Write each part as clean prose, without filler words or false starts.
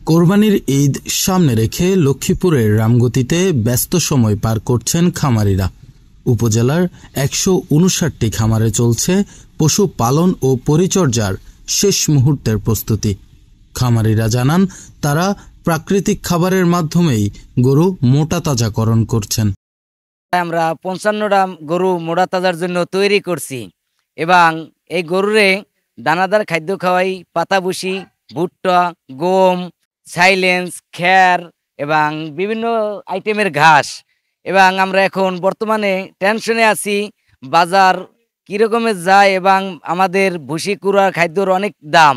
কোরবানির ঈদ সামনে রেখে লক্ষ্মীপুরের রামগতিতে ব্যস্ত সময় পার করছেন খামারিরা। উপজেলার ১৫৯টি খামারে চলছে পশু পালন ও পরিচর্যার শেষ মুহূর্তের প্রস্তুতি। খামারিরা জানান, তারা প্রাকৃতিক খাবারের মাধ্যমেই গরু মোটা তাজাকরণ করছেন। আমরা ৫৫টা গরু মোটা তাজার জন্য তৈরি করছি এবং এই গরুরে দানাদার খাদ্য খাওয়াই, পাতা ভুসি, ভুট্টা, গম, সাইলেন্স, খ্যার এবং বিভিন্ন আইটেমের ঘাস। এবং আমরা এখন বর্তমানে টেনশনে আছি বাজার কীরকমের যায় এবং আমাদের ভুসি কুড়ার খাদ্যর অনেক দাম।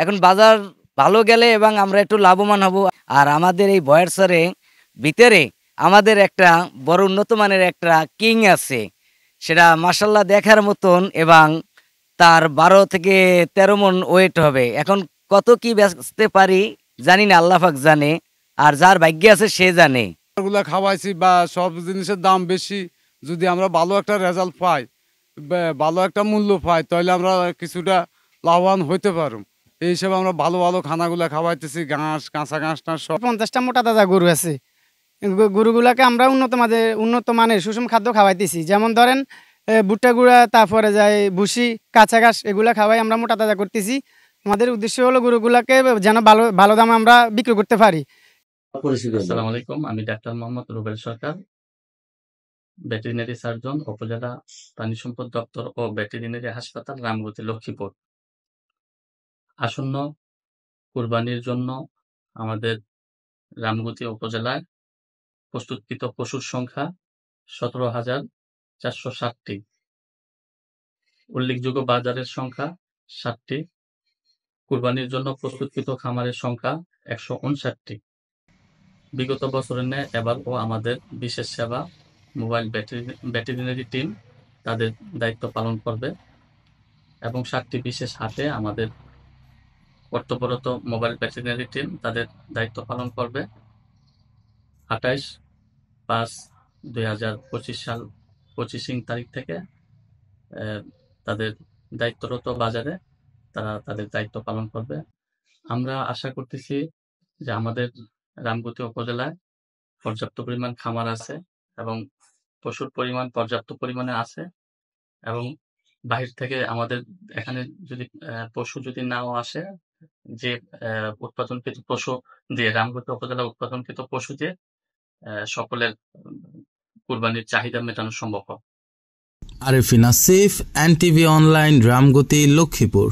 এখন বাজার ভালো গেলে এবং আমরা একটু লাভবান হব। আর আমাদের এই বয়েরসরে ভিতরে আমাদের একটা বড় উন্নত মানের একটা কিং আছে, সেটা মাশাল্লাহ দেখার মতন এবং তার ১২ থেকে ১৩ মন ওয়েট হবে। এখন কত কি বেচতে পারি জানি না, আল্লাহ পাক জানে, আর যার ভাগ্য আছে সে জানে। এগুলা খাওয়াইছি বা সব জিনিসের দাম বেশি, যদি আমরা ভালো একটা রেজাল্ট পাই, ভালো একটা মূল্য পাই, তাহলে আমরা কিছুটা লাভবান হইতে পারব। এই হিসাবে আমরা ভালো ভালো খানাগুলা খাওয়াইতেছি, ঘাস, কাঁচা ঘাস টাস সব। 50টা মোটা তাজা গরু আছে। গরুগুলাকে আমরা উন্নত মানের সুষম খাদ্য খাওয়াইতেছি। যেমন ধরেন ভুট্টা গুঁড়া, তারপরে যায় ভুসি, কাঁচা ঘাস, এগুলা খাওয়াই আমরা মোটা তাজা করতেছি। আমাদের উদ্দেশ্য হলো গরুগুলাকে যেন ভালো দামে আমরা বিক্রি করতে পারি। আসসালামু আলাইকুম, আমি ডাক্তার মোহাম্মদ রুবেল সরকার, ভেটেরিনারি সার্জন, উপজেলা প্রাণী সম্পদ দপ্তর ও ভেটেরিনারি হাসপাতাল, রামগতি, লক্ষ্মীপুর। আসন্ন কুরবানির জন্য আমাদের রামগতি উপজেলায় প্রস্তুতকৃত পশুর সংখ্যা ১৭,৪৬০টি। উল্লেখযোগ্য বাজারের সংখ্যা 7টি। কুরবানির জন্য প্রস্তুতকৃত খামারের সংখ্যা ১৫৯টি। বিগত বছরের ন্যায় এবারও আমাদের বিশেষ সেবা মোবাইল ভেটেরিনারি টিম তাদের দায়িত্ব পালন করবে এবং 7টি বিশেষ হাটে আমাদের কর্তব্যরত মোবাইল ভেটেরিনারি টিম তাদের দায়িত্ব পালন করবে। ২৮/৫/২০২৫ সাল 25 তারিখ থেকে তাদের দায়িত্বরত বাজারে তারা তাদের দায়িত্ব পালন করবে। আমরা আশা করতেছি যে আমাদের রামগতি উপজেলায় পর্যাপ্ত পরিমাণ খামার আছে এবং পশুর পরিমাণ পর্যাপ্ত পরিমাণে আছে এবং বাহির থেকে আমাদের এখানে যদি পশু যদি নাও আসে, যে উৎপাদনকৃত পশু দিয়ে রামগতি উপজেলা উৎপাদনকৃত পশু দিয়ে সকলের কুরবানির চাহিদা মেটানো সম্ভব হবে। Arefin Asif, NTV online, Ramgati, Lakshmipur.